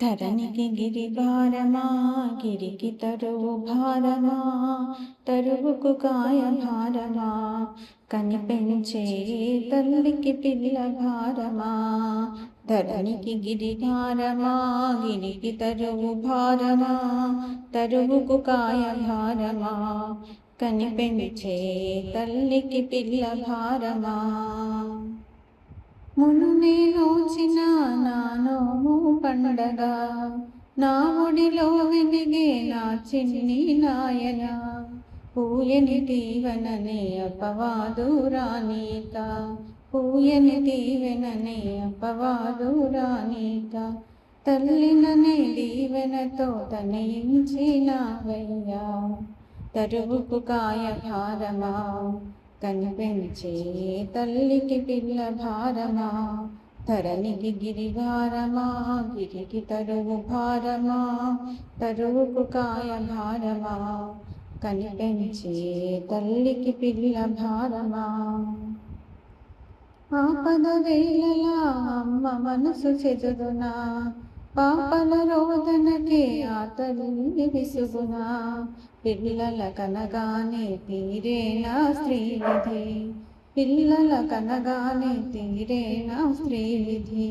ధరణికి గిరిభారమా గిరికి తరువు భారమా తరువుకు కాయ భారమా కనిపెంచే తల్లికి పిల్ల భారమా ధరణికి గిరిభారమా గిరికి తరువు భారమా తరువుకు కాయ భారమా కనిపెంచే తల్లికి పిల్ల భారమా మునునే నోచిన నానోము పండగ నా ఒడిలో వెలిగే నా చిన్ని నాయన పూయని దీవెననే అపవాదురానీక పూయని దీవెననే అపవాదురానీక తల్లిననే దీవెనతో తనయించినవయ్యా తరువుకు కాయ భారమా కనిపెంచే తల్లికి పిల్ల భారమా ధరణికి గిరిభారమా గిరికి తరువు భారమా తరువుకు కాయ భారమా కనిపెంచే తల్లికి పిల్ల భారమా ఆపద వేళలా అమ్మ మనసు చెదురునా పాపల రోదనకే ఆ తల్లి విసుగునా పిల్లల కనగానే తీరేనా స్త్రీ విధి పిల్లల కనగానే తీరేనా స్త్రీ విధి